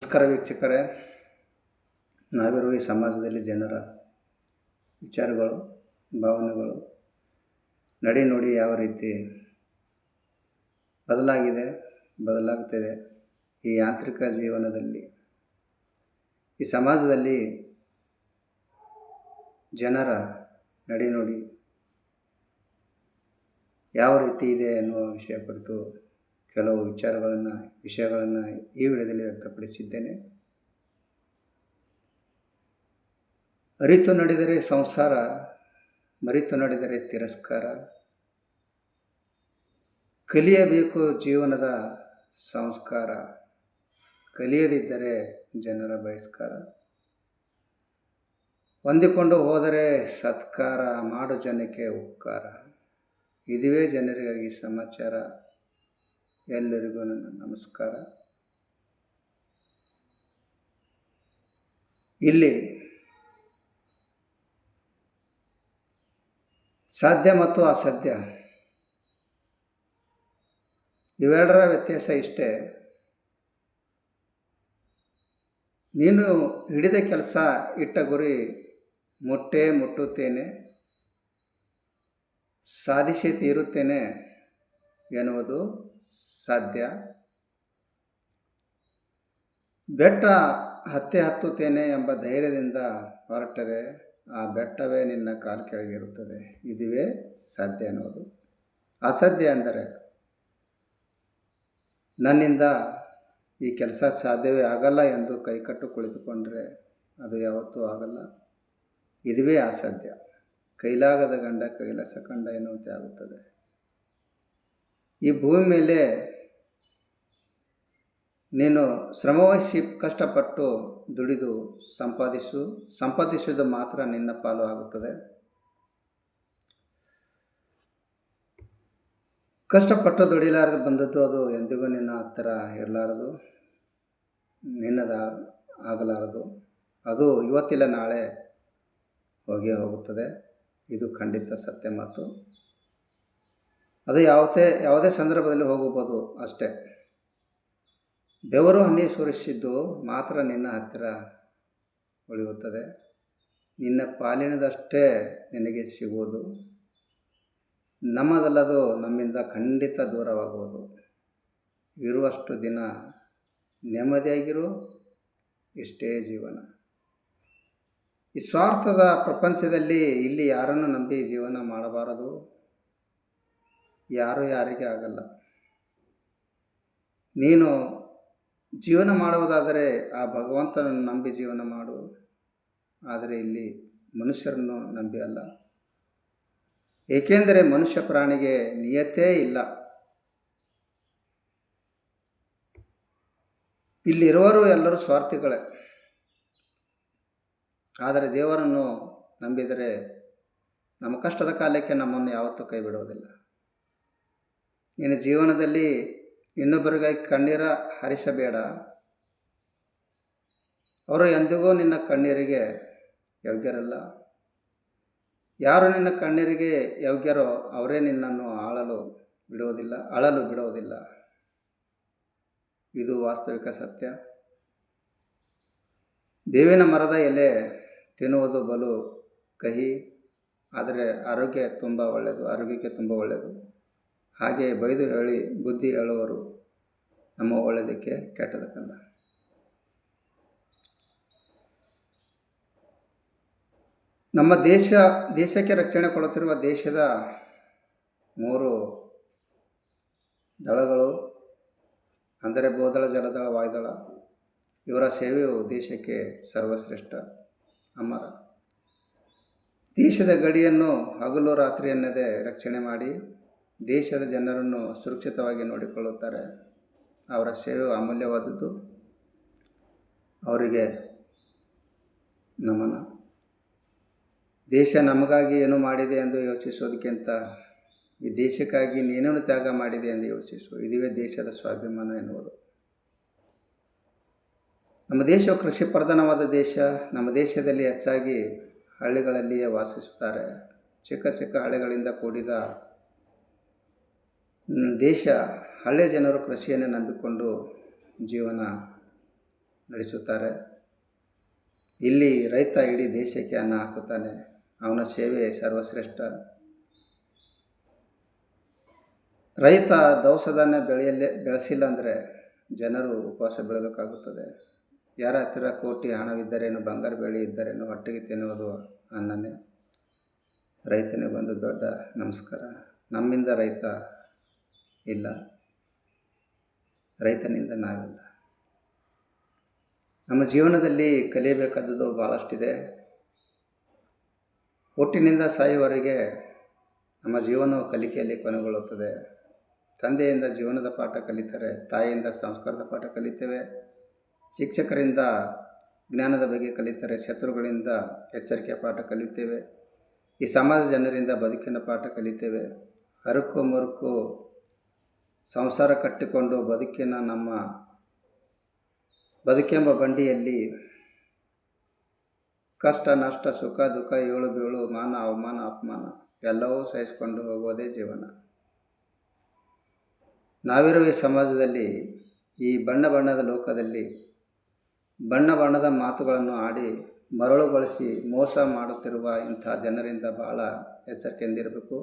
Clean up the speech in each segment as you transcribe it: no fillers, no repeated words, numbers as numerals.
ನಮಸ್ಕಾರ ವೀಕ್ಷಕರೇ, ನಾವಿರುವ ಈ ಸಮಾಜದಲ್ಲಿ ಜನರ ವಿಚಾರಗಳು, ಭಾವನೆಗಳು, ನಡೆ ನುಡಿ ಯಾವ ರೀತಿ ಬದಲಾಗ್ತಿದೆ ಈ ಯಾಂತ್ರಿಕ ಜೀವನದಲ್ಲಿ, ಈ ಸಮಾಜದಲ್ಲಿ ಜನರ ನಡೆ ನುಡಿ ಯಾವ ರೀತಿ ಇದೆ ಎನ್ನುವ ವಿಷಯ ಕುರಿತು ಕೆಲವು ವಿಷಯಗಳನ್ನು ಈ ವಿಡಿಯೋದಲ್ಲಿ ವ್ಯಕ್ತಪಡಿಸಿದ್ದೇನೆ. ಅರಿತು ನಡೆದರೆ ಸಂಸಾರ, ಮರೆತು ನಡೆದರೆ ತಿರಸ್ಕಾರ. ಕಲಿಯಬೇಕು ಜೀವನದ ಸಂಸ್ಕಾರ, ಕಲಿಯದಿದ್ದರೆ ಜನರ ಬಹಿಷ್ಕಾರ. ಹೊಂದಿಕೊಂಡು ಹೋದರೆ ಸತ್ಕಾರ, ಮಾಡು ಜನಕ್ಕೆ ಉಪಕಾರ. ಇದುವೇ ಜನರಿಗಾಗಿ ಸಮಾಚಾರ. ಎಲ್ಲರಿಗೂ ನನ್ನ ನಮಸ್ಕಾರ. ಇಲ್ಲಿ ಸಾಧ್ಯ ಮತ್ತು ಅಸಾಧ್ಯ ಇವೆರಡರ ವ್ಯತ್ಯಾಸ ಇಷ್ಟೇ. ನೀನು ಹಿಡಿದ ಕೆಲಸ, ಇಟ್ಟ ಗುರಿ ಮುಟ್ಟುತ್ತೇನೆ, ಸಾಧಿಸಿ ತೀರುತ್ತೇನೆ ಎನ್ನುವುದು ಸಾಧ್ಯ. ಬೆಟ್ಟ ಹತ್ತುತ್ತೇನೆ ಎಂಬ ಧೈರ್ಯದಿಂದ ಹೊರಟರೆ ಆ ಬೆಟ್ಟವೇ ನಿನ್ನ ಕಾಲು ಕೆಳಗಿರುತ್ತದೆ. ಇದುವೇ ಸಾಧ್ಯ ಎನ್ನುವುದು. ಅಸಾಧ್ಯ ಅಂದರೆ ನನ್ನಿಂದ ಈ ಕೆಲಸ ಸಾಧ್ಯವೇ ಆಗಲ್ಲ ಎಂದು ಕೈಕಟ್ಟು ಕುಳಿತುಕೊಂಡ್ರೆ ಅದು ಯಾವತ್ತೂ ಆಗಲ್ಲ. ಇದುವೇ ಅಸಾಧ್ಯ. ಕೈಲಾಗದ ಗಂಡ ಕೈಲಾಸ ಕಂಡ ಎನ್ನುವಂತೆ ಆಗುತ್ತದೆ. ಈ ಭೂಮಿ ಮೇಲೆ ನೀನು ಶ್ರಮವಹಿಸಿ ಕಷ್ಟಪಟ್ಟು ದುಡಿದು ಸಂಪಾದಿಸುವುದು ಮಾತ್ರ ನಿನ್ನ ಪಾಲು ಆಗುತ್ತದೆ. ಕಷ್ಟಪಟ್ಟು ದುಡಿಲಾರದು ಬಂದದ್ದು ಅದು ಎಂದಿಗೂ ನಿನ್ನ ಹತ್ತಿರ ಇರಲಾರದು, ನಿನ್ನದ ಆಗಲಾರದು. ಅದು ಇವತ್ತಿಲ್ಲ ನಾಳೆ ಹೋಗೇ ಹೋಗುತ್ತದೆ. ಇದು ಖಂಡಿತ ಸತ್ಯ ಮಾತು. ಅದು ಯಾವುದೇ ಸಂದರ್ಭದಲ್ಲಿ ಹೋಗಬಹುದು ಅಷ್ಟೇ. ಬೆವರು ಹನಿ ಸುರಿಸಿದ್ದು ಮಾತ್ರ ನಿನ್ನ ಹತ್ತಿರ ಉಳಿಯುತ್ತದೆ. ನಿನ್ನ ಪಾಲಿನದಷ್ಟೇ ನಿನಗೆ ಸಿಗುವುದು. ನಮ್ಮದಲ್ಲದು ನಮ್ಮಿಂದ ಖಂಡಿತ ದೂರವಾಗುವುದು. ಇರುವಷ್ಟು ದಿನ ನೆಮ್ಮದಿಯಾಗಿರು, ಇಷ್ಟೇ ಜೀವನ. ಈ ಸ್ವಾರ್ಥದ ಪ್ರಪಂಚದಲ್ಲಿ ಇಲ್ಲಿ ಯಾರನ್ನು ನಂಬಿ ಜೀವನ ಮಾಡಬಾರದು. ಯಾರು ಯಾರಿಗೆ ಆಗಲ್ಲ. ನೀನು ಜೀವನ ಮಾಡುವುದಾದರೆ ಆ ಭಗವಂತನನ್ನು ನಂಬಿ ಜೀವನ ಮಾಡು. ಆದರೆ ಇಲ್ಲಿ ಮನುಷ್ಯರನ್ನು ನಂಬಿ ಅಲ್ಲ. ಏಕೆಂದರೆ ಮನುಷ್ಯ ಪ್ರಾಣಿಗೆ ನಿಯತ್ತೇ ಇಲ್ಲ. ಇಲ್ಲಿರುವರು ಎಲ್ಲರೂ ಸ್ವಾರ್ಥಿಗಳೇ. ಆದರೆ ದೇವರನ್ನು ನಂಬಿದರೆ ನಮ್ಮ ಕಷ್ಟದ ಕಾಲಕ್ಕೆ ನಮ್ಮನ್ನು ಯಾವತ್ತೂ ಕೈ ಬಿಡುವುದಿಲ್ಲ. ನಿನ್ನ ಜೀವನದಲ್ಲಿ ಇನ್ನೊಬ್ಬರಿಗಾಗಿ ಕಣ್ಣೀರ ಹರಿಸಬೇಡ. ಅವರು ಎಂದಿಗೂ ನಿನ್ನ ಕಣ್ಣೀರಿಗೆ ಯೋಗ್ಯರಲ್ಲ. ಯಾರು ನಿನ್ನ ಕಣ್ಣೀರಿಗೆ ಯೋಗ್ಯರೋ ಅವರೇ ನಿನ್ನನ್ನು ಅಳಲು ಬಿಡುವುದಿಲ್ಲ. ಇದು ವಾಸ್ತವಿಕ ಸತ್ಯ. ಬೇವಿನ ಮರದ ಎಲೆ ತಿನ್ನುವುದು ಬಲು ಕಹಿ, ಆದರೆ ಆರೋಗ್ಯಕ್ಕೆ ತುಂಬ ಒಳ್ಳೆಯದು. ಹಾಗೆ ಬೈದು ಹೇಳಿ ಬುದ್ಧಿ ಹೇಳುವರು ನಮ್ಮ ಒಳ್ಳೆಯದಕ್ಕೆ, ಕೆಟ್ಟದಕ್ಕಲ್ಲ. ನಮ್ಮ ದೇಶಕ್ಕೆ ರಕ್ಷಣೆ ಕೊಡುತ್ತಿರುವ ದೇಶದ 3 ದಳಗಳು ಅಂದರೆ ಭೂದಳ, ಜಲದಳ, ವಾಯುದಳ. ಇವರ ಸೇವೆಯು ದೇಶಕ್ಕೆ ಸರ್ವಶ್ರೇಷ್ಠ, ಅಮರ. ದೇಶದ ಗಡಿಯನ್ನು ಹಗಲು ರಾತ್ರಿ ಎನ್ನದೇ ರಕ್ಷಣೆ ಮಾಡಿ ದೇಶದ ಜನರನ್ನು ಸುರಕ್ಷಿತವಾಗಿ ನೋಡಿಕೊಳ್ಳುತ್ತಾರೆ. ಅವರ ಸೇವೆಯು ಅಮೂಲ್ಯವಾದದ್ದು. ಅವರಿಗೆ ನಮನ. ದೇಶ ನಮಗಾಗಿ ಏನು ಮಾಡಿದೆ ಎಂದು ಯೋಚಿಸೋದಕ್ಕಿಂತ ಈ ದೇಶಕ್ಕಾಗಿ ನೀನೇನು ತ್ಯಾಗ ಮಾಡಿದೆ ಎಂದು ಯೋಚಿಸು. ಇದುವೇ ದೇಶದ ಸ್ವಾಭಿಮಾನ ಎನ್ನುವುದು. ನಮ್ಮ ದೇಶವು ಕೃಷಿ ಪ್ರಧಾನವಾದ ದೇಶ. ನಮ್ಮ ದೇಶದಲ್ಲಿ ಹೆಚ್ಚಾಗಿ ಹಳ್ಳಿಗಳಲ್ಲಿಯೇ ವಾಸಿಸುತ್ತಾರೆ. ಚಿಕ್ಕ ಹಳ್ಳಿಗಳಿಂದ ಕೂಡಿದ ದೇಶ. ಹಳ್ಳಿಯ ಜನರು ಕೃಷಿಯನ್ನೇ ನಂಬಿಕೊಂಡು ಜೀವನ ನಡೆಸುತ್ತಾರೆ. ಇಲ್ಲಿ ರೈತ ಇಡೀ ದೇಶಕ್ಕೆ ಅನ್ನ ಹಾಕುತ್ತಾನೆ. ಅವನ ಸೇವೆ ಸರ್ವಶ್ರೇಷ್ಠ. ರೈತ ದವಸ ಧಾನ್ಯ ಬೆಳೆಸಿಲ್ಲ ಅಂದರೆ ಜನರು ಉಪವಾಸ ಬೀಳಬೇಕಾಗುತ್ತದೆ. ಯಾರ ಹತ್ತಿರ ಕೋಟಿ ಹಣವಿದ್ದರೇನು, ಬಂಗಾರ ಬೆಳೆ ಇದ್ದರೇನು, ಹೊಟ್ಟೆಗೆ ತಿನ್ನುವುದು ಅನ್ನನೇ. ರೈತನಿಗೆ ಒಂದು ದೊಡ್ಡ ನಮಸ್ಕಾರ. ನಮ್ಮಿಂದ ರೈತ ಇಲ್ಲ, ರೈತನಿಂದ ನಾವಿಲ್ಲ. ನಮ್ಮ ಜೀವನದಲ್ಲಿ ಕಲಿಯಬೇಕಾದದ್ದು ಭಾಳಷ್ಟಿದೆ. ಹುಟ್ಟಿನಿಂದ ಸಾಯುವವರೆಗೆ ನಮ್ಮ ಜೀವನವು ಕಲಿಕೆಯಲ್ಲಿ ಕೊನೆಗೊಳ್ಳುತ್ತದೆ. ತಂದೆಯಿಂದ ಜೀವನದ ಪಾಠ ಕಲಿತಾರೆ, ತಾಯಿಯಿಂದ ಸಂಸ್ಕಾರದ ಪಾಠ ಕಲಿತೇವೆ, ಶಿಕ್ಷಕರಿಂದ ಜ್ಞಾನದ ಬಗ್ಗೆ ಕಲಿತಾರೆ, ಶತ್ರುಗಳಿಂದ ಎಚ್ಚರಿಕೆಯ ಪಾಠ ಕಲಿತೇವೆ, ಈ ಸಮಾಜ ಜನರಿಂದ ಬದುಕಿನ ಪಾಠ ಕಲಿತೇವೆ. ಹರಕು ಮರುಕು ಸಂಸಾರ ಕಟ್ಟಿಕೊಂಡು ನಮ್ಮ ಬದುಕೆಂಬ ಬಂಡಿಯಲ್ಲಿ ಕಷ್ಟ ನಷ್ಟ ಸುಖ ದುಃಖ ಏಳು ಬೀಳು ಮಾನ ಅವಮಾನ ಅಪಮಾನ ಎಲ್ಲವೂ ಸಹಿಸಿಕೊಂಡು ಹೋಗೋದೇ ಜೀವನ. ನಾವಿರುವ ಈ ಸಮಾಜದಲ್ಲಿ, ಈ ಬಣ್ಣ ಬಣ್ಣದ ಲೋಕದಲ್ಲಿ ಬಣ್ಣ ಬಣ್ಣದ ಮಾತುಗಳನ್ನು ಆಡಿ ಮರಳುಗೊಳಿಸಿ ಮೋಸ ಮಾಡುತ್ತಿರುವ ಇಂಥ ಜನರಿಂದ ಬಹಳ ಎಚ್ಚರಿಕೆಯಿಂದಿರಬೇಕು.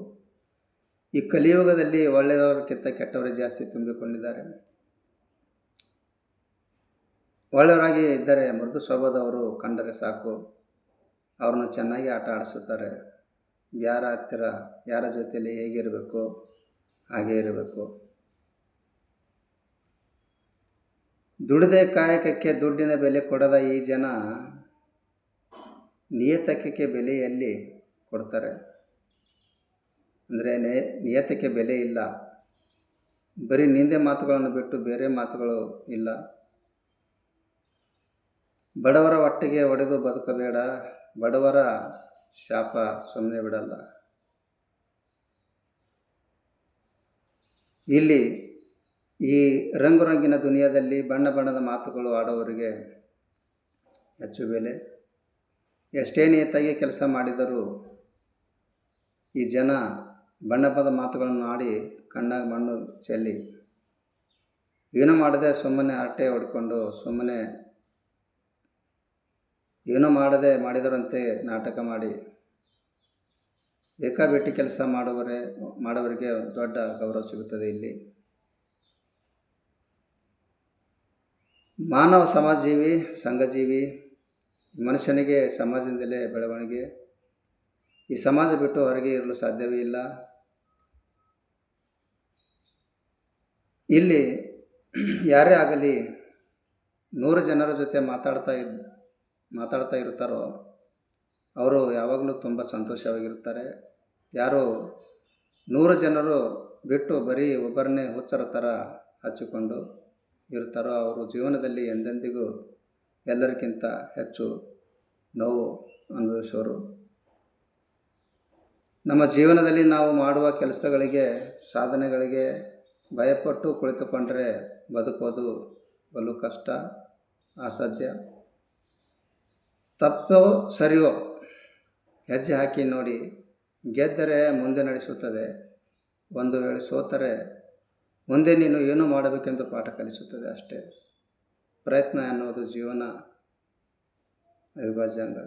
ಈ ಕಲಿಯುಗದಲ್ಲಿ ಒಳ್ಳೆಯವರಿಗಿಂತ ಕೆಟ್ಟವರೇ ಜಾಸ್ತಿ ತುಂಬಿಕೊಂಡಿದ್ದಾರೆ. ಒಳ್ಳೆಯವರಾಗಿ ಇದ್ದರೆ ಮೃದು ಸ್ವಭಾವದವರು ಕಂಡರೆ ಸಾಕು, ಅವ್ರನ್ನ ಚೆನ್ನಾಗಿ ಆಟ ಆಡಿಸುತ್ತಾರೆ. ಯಾರ ಹತ್ತಿರ ಯಾರ ಜೊತೆಯಲ್ಲಿ ಹೇಗಿರಬೇಕು ಹಾಗೇ ಇರಬೇಕು. ದುಡಿದೇ ಕಾಯಕಕ್ಕೆ ದುಡ್ಡಿನ ಬೆಲೆ ಕೊಡದ ಈ ಜನ ನಿಯತಕ್ಕೆ ಬೆಲೆ ಎಲ್ಲಿ ಕೊಡ್ತಾರೆ? ಅಂದರೆ ನಿಯತಕ್ಕೆ ಬೆಲೆ ಇಲ್ಲ. ಬರೀ ನಿಂದೆ ಮಾತುಗಳನ್ನು ಬಿಟ್ಟು ಬೇರೆ ಮಾತುಗಳು ಇಲ್ಲ. ಬಡವರ ಒಟ್ಟಿಗೆ ಒಡೆದು ಬದುಕಬೇಡ, ಬಡವರ ಶಾಪ ಸುಮ್ಮನೆ ಬಿಡಲ್ಲ. ಇಲ್ಲಿ ಈ ರಂಗುರಂಗಿನ ದುನಿಯಾದಲ್ಲಿ ಬಣ್ಣ ಬಣ್ಣದ ಮಾತುಗಳು ಆಡೋವರಿಗೆ ಹೆಚ್ಚು ಬೆಲೆ. ಎಷ್ಟೇ ನಿಯತ್ತಾಗಿ ಕೆಲಸ ಮಾಡಿದರೂ ಈ ಜನ ಬಣ್ಣ ಬಣ್ಣದ ಮಾತುಗಳನ್ನು ಆಡಿ ಕಣ್ಣಾಗ ಮಣ್ಣು ಚೆಲ್ಲಿ ಏನೂ ಮಾಡದೆ ಸುಮ್ಮನೆ ಹರಟೆ ಹೊಡ್ಕೊಂಡು ಸುಮ್ಮನೆ ಏನೂ ಮಾಡದೆ ಮಾಡಿದರಂತೆ ನಾಟಕ ಮಾಡಿ ಬೇಕಾಬಿಟ್ಟಿ ಕೆಲಸ ಮಾಡುವವರಿಗೆ ದೊಡ್ಡ ಗೌರವ ಸಿಗುತ್ತದೆ. ಇಲ್ಲಿ ಮಾನವ ಸಮಾಜಜೀವಿ, ಸಂಘಜೀವಿ. ಮನುಷ್ಯನಿಗೆ ಸಮಾಜದಿಂದಲೇ ಬೆಳವಣಿಗೆ. ಈ ಸಮಾಜ ಬಿಟ್ಟು ಹೊರಗೆ ಇರಲು ಸಾಧ್ಯವೇ ಇಲ್ಲ. ಇಲ್ಲಿ ಯಾರೇ ಆಗಲಿ 100 ಜನರ ಜೊತೆ ಮಾತಾಡ್ತಾ ಇರ್ತಾರೋ ಅವರು ಯಾವಾಗಲೂ ತುಂಬ ಸಂತೋಷವಾಗಿರ್ತಾರೆ. ಯಾರು 100 ಜನರು ಬಿಟ್ಟು ಬರೀ ಒಬ್ಬರನ್ನೇ ಹುಚ್ಚರ ಥರ ಹಚ್ಚಿಕೊಂಡು ಇರ್ತಾರೋ ಅವರು ಜೀವನದಲ್ಲಿ ಎಂದೆಂದಿಗೂ ಎಲ್ಲರಿಗಿಂತ ಹೆಚ್ಚು ನೋವು ಅನುಭವಿಸೋರು. ನಮ್ಮ ಜೀವನದಲ್ಲಿ ನಾವು ಮಾಡುವ ಕೆಲಸಗಳಿಗೆ, ಸಾಧನೆಗಳಿಗೆ ಭಯಪಟ್ಟು ಕುಳಿತುಕೊಂಡರೆ ಬದುಕೋದು ಬಲು ಕಷ್ಟ, ಅಸಾಧ್ಯ. ತಪ್ಪೋ ಸರಿಯೋ ಹೆಜ್ಜೆ ಹಾಕಿ ನೋಡಿ. ಗೆದ್ದರೆ ಮುಂದೆ ನಡೆಸುತ್ತದೆ, ಒಂದು ವೇಳೆ ಸೋತರೆ ಮುಂದೆ ನೀನು ಏನು ಮಾಡಬೇಕೆಂದು ಪಾಠ ಕಲಿಸುತ್ತದೆ ಅಷ್ಟೇ. ಪ್ರಯತ್ನ ಎನ್ನುವುದು ಜೀವನ ಅವಿಭಾಜ್ಯ ಅಂಗ.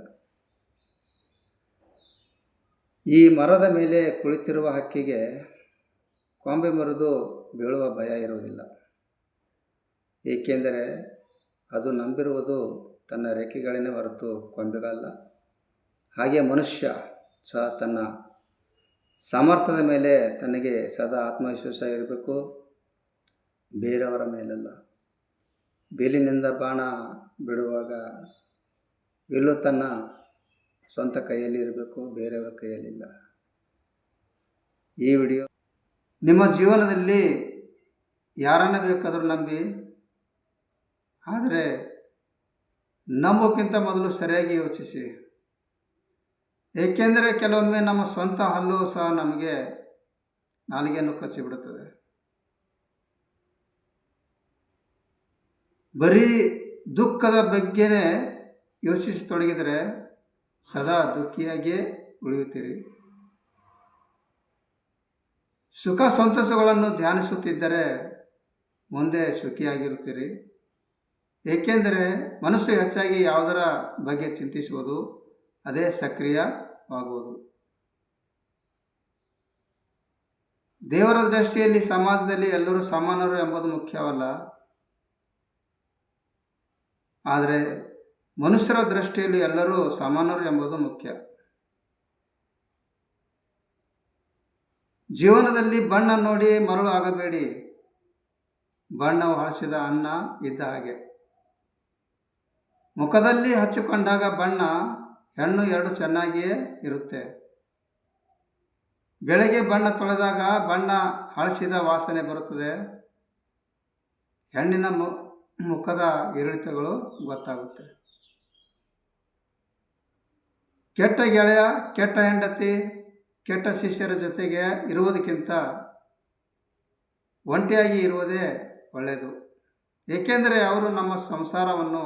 ಈ ಮರದ ಮೇಲೆ ಕುಳಿತಿರುವ ಹಕ್ಕಿಗೆ ಕೊಂಬೆ ಮುರಿದು ಬೀಳುವ ಭಯ ಇರುವುದಿಲ್ಲ. ಏಕೆಂದರೆ ಅದು ನಂಬಿರುವುದು ತನ್ನ ರೆಕ್ಕೆಗಳನ್ನೇ ಹೊರತು ಕೊಂಬೆಗಳಲ್ಲ. ಹಾಗೆ ಮನುಷ್ಯ ಸಹ ತನ್ನ ಸಾಮರ್ಥ್ಯದ ಮೇಲೆ ತನಗೆ ಸದಾ ಆತ್ಮವಿಶ್ವಾಸ ಇರಬೇಕು, ಬೇರೆಯವರ ಮೇಲಲ್ಲ. ಬೇಲಿನಿಂದ ಬಾಣ ಬಿಡುವಾಗ ಇಲ್ಲೂ ತನ್ನ ಸ್ವಂತ ಕೈಯಲ್ಲಿ ಇರಬೇಕು, ಬೇರೆಯವರ ಕೈಯಲ್ಲಿಲ್ಲ. ಈ ವಿಡಿಯೋ ನಿಮ್ಮ ಜೀವನದಲ್ಲಿ ಯಾರನ್ನ ಬೇಕಾದರೂ ನಂಬಿ, ಆದರೆ ನಂಬೋಕ್ಕಿಂತ ಮೊದಲು ಸರಿಯಾಗಿ ಯೋಚಿಸಿ. ಏಕೆಂದರೆ ಕೆಲವೊಮ್ಮೆ ನಮ್ಮ ಸ್ವಂತ ಹಲ್ಲು ಸಹ ನಮಗೆ ನಾಲಿಗೆಯನ್ನು ಕಚ್ಚಿಬಿಡುತ್ತದೆ. ಬರೀ ದುಃಖದ ಬಗ್ಗೆನೇ ಯೋಚಿಸತೊಡಗಿದರೆ ಸದಾ ದುಃಖಿಯಾಗಿಯೇ ಉಳಿಯುತ್ತೀರಿ. ಸುಖ ಸಂತೋಷಗಳನ್ನು ಧ್ಯಾನಿಸುತ್ತಿದ್ದರೆ ಮುಂದೆ ಸುಖಿಯಾಗಿರುತ್ತೀರಿ. ಏಕೆಂದರೆ ಮನಸ್ಸು ಹೆಚ್ಚಾಗಿ ಯಾವುದರ ಬಗ್ಗೆ ಚಿಂತಿಸುವುದು ಅದೇ ಸಕ್ರಿಯವಾಗುವುದು. ದೇವರ ದೃಷ್ಟಿಯಲ್ಲಿ ಸಮಾಜದಲ್ಲಿ ಎಲ್ಲರೂ ಸಮಾನರು ಎಂಬುದು ಮುಖ್ಯವಲ್ಲ, ಆದರೆ ಮನುಷ್ಯರ ದೃಷ್ಟಿಯಲ್ಲಿ ಎಲ್ಲರೂ ಸಮಾನರು ಎಂಬುದು ಮುಖ್ಯ. ಜೀವನದಲ್ಲಿ ಬಣ್ಣ ನೋಡಿ ಮರಳು ಆಗಬೇಡಿ. ಬಣ್ಣವು ಹಳಸಿದ ಅನ್ನ ಇದ್ದ ಹಾಗೆ. ಮುಖದಲ್ಲಿ ಹಚ್ಚಿಕೊಂಡಾಗ ಬಣ್ಣ ಹೆಣ್ಣು ಎರಡು ಚೆನ್ನಾಗಿಯೇ ಇರುತ್ತೆ. ಬೆಳಗ್ಗೆ ಬಣ್ಣ ತೊಳೆದಾಗ ಬಣ್ಣ ಹಳಸಿದ ವಾಸನೆ ಬರುತ್ತದೆ. ಹೆಣ್ಣಿನ ಮುಖದ ಏರಿಳಿತಗಳು ಗೊತ್ತಾಗುತ್ತೆ. ಕೆಟ್ಟ ಗೆಳೆಯ, ಕೆಟ್ಟ ಹೆಂಡತಿ, ಕೆಟ್ಟ ಶಿಷ್ಯರ ಜೊತೆಗೆ ಇರುವುದಕ್ಕಿಂತ ಒಂಟಿಯಾಗಿ ಇರುವುದೇ ಒಳ್ಳೆಯದು. ಏಕೆಂದರೆ ಅವರು ನಮ್ಮ ಸಂಸಾರವನ್ನು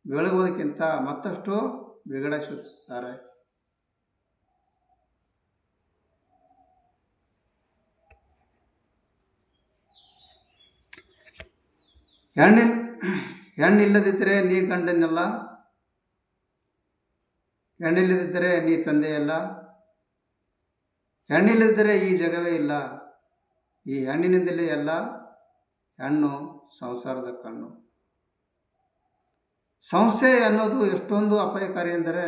ಬೆಳಗುವುದಕ್ಕಿಂತ ಮತ್ತಷ್ಟು ಬಿಗಡಿಸುತ್ತಾರೆ. ಹೆಣ್ಣಿಲ್ಲದಿದ್ದರೆ ನೀ ಗಂಡನಲ್ಲ, ಹೆಣ್ಣಿಲ್ಲದಿದ್ದರೆ ನೀ ತಂದೆಯಲ್ಲ, ಹೆಣ್ಣಿಲ್ಲದಿದ್ದರೆ ಈ ಜಗವೇ ಇಲ್ಲ. ಈ ಹೆಣ್ಣಿನಿಂದಲೇ ಎಲ್ಲ. ಹೆಣ್ಣು ಸಂಸಾರದ ಕಣ್ಣು. ಸಂಶಯ ಅನ್ನೋದು ಎಷ್ಟೊಂದು ಅಪಾಯಕಾರಿ ಎಂದರೆ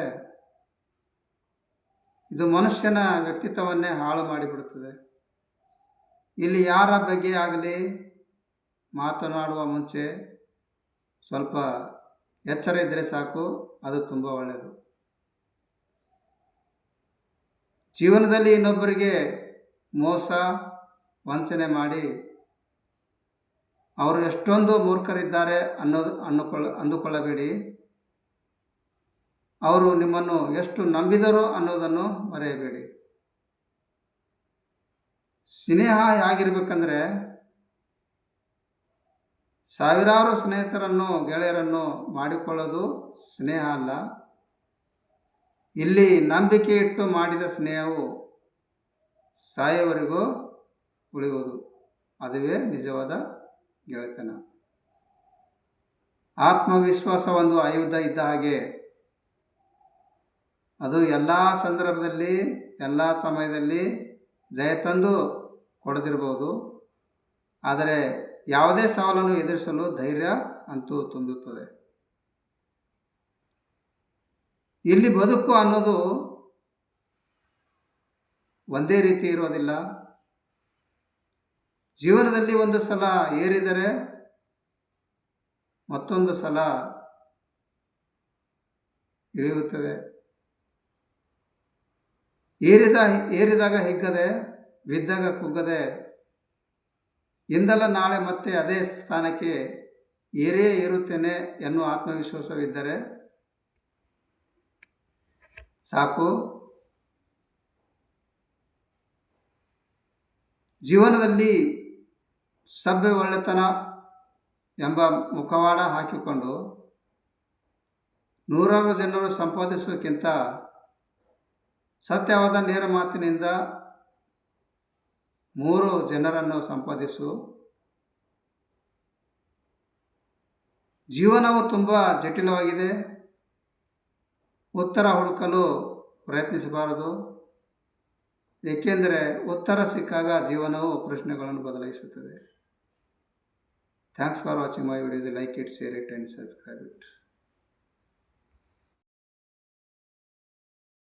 ಇದು ಮನುಷ್ಯನ ವ್ಯಕ್ತಿತ್ವವನ್ನೇ ಹಾಳು ಮಾಡಿಬಿಡುತ್ತದೆ. ಇಲ್ಲಿ ಯಾರ ಬಗ್ಗೆ ಆಗಲಿ ಮಾತನಾಡುವ ಮುಂಚೆ ಸ್ವಲ್ಪ ಎಚ್ಚರ ಇದ್ದರೆ ಸಾಕು, ಅದು ತುಂಬ ಒಳ್ಳೆಯದು. ಜೀವನದಲ್ಲಿ ಇನ್ನೊಬ್ಬರಿಗೆ ಮೋಸ ವಂಚನೆ ಮಾಡಿ ಅವರು ಎಷ್ಟೊಂದು ಮೂರ್ಖರಿದ್ದಾರೆ ಅಂದುಕೊಳ್ಳಬೇಡಿ. ಅವರು ನಿಮ್ಮನ್ನು ಎಷ್ಟು ನಂಬಿದರು ಅನ್ನೋದನ್ನು ಮರೆಯಬೇಡಿ. ಸ್ನೇಹ ಹೇಗಿರಬೇಕಂದ್ರೆ ಸಾವಿರಾರು ಸ್ನೇಹಿತರನ್ನು ಗೆಳೆಯರನ್ನು ಮಾಡಿಕೊಳ್ಳೋದು ಸ್ನೇಹ ಅಲ್ಲ. ಇಲ್ಲಿ ನಂಬಿಕೆ ಇಟ್ಟು ಮಾಡಿದ ಸ್ನೇಹವು ಸಾಯುವವರೆಗೂ ಉಳಿಯುವುದು. ಅದುವೇ ನಿಜವಾದ ಗೆಳೆತನ. ಆತ್ಮವಿಶ್ವಾಸ ಒಂದು ಆಯುಧ ಇದ್ದ ಹಾಗೆ. ಅದು ಎಲ್ಲ ಸಂದರ್ಭದಲ್ಲಿ ಎಲ್ಲ ಸಮಯದಲ್ಲಿ ಜಯ ತಂದು ಕೊಡದಿರಬಹುದು, ಆದರೆ ಯಾವುದೇ ಸವಾಲನ್ನು ಎದುರಿಸಲು ಧೈರ್ಯ ಅಂತೂ ತುಂಬುತ್ತದೆ. ಇಲ್ಲಿ ಬದುಕು ಅನ್ನೋದು ಒಂದೇ ರೀತಿ ಇರೋದಿಲ್ಲ. ಜೀವನದಲ್ಲಿ ಒಂದು ಸಲ ಏರಿದರೆ ಮತ್ತೊಂದು ಸಲ ಇಳಿಯುತ್ತದೆ. ಏರಿದಾಗ ಹಿಗ್ಗದೆ, ಬಿದ್ದಾಗ ಕುಗ್ಗದೆ, ಇಂದಲ್ಲ ನಾಳೆ ಮತ್ತೆ ಅದೇ ಸ್ಥಾನಕ್ಕೆ ಏರೇ ಏರುತ್ತೇನೆ ಎನ್ನುವ ಆತ್ಮವಿಶ್ವಾಸವಿದ್ದರೆ ಸಾಕು. ಜೀವನದಲ್ಲಿ ಸಭ್ಯ ಒಳ್ಳೆತನ ಎಂಬ ಮುಖವಾಡ ಹಾಕಿಕೊಂಡು ನೂರಾರು ಜನರು ಸಂಪಾದಿಸುವುದಕ್ಕಿಂತ ಸತ್ಯವಾದ ನೇರ ಮಾತಿನಿಂದ 3 ಜನರನ್ನು ಸಂಪಾದಿಸು. ಜೀವನವು ತುಂಬ ಜಟಿಲವಾಗಿದೆ. ಉತ್ತರ ಹುಡುಕಲು ಪ್ರಯತ್ನಿಸಬಾರದು, ಏಕೆಂದರೆ ಉತ್ತರ ಸಿಕ್ಕಾಗ ಜೀವನವು ಪ್ರಶ್ನೆಗಳನ್ನು ಬದಲಾಯಿಸುತ್ತದೆ. Thanks for watching my videos. Like it, share it and subscribe it.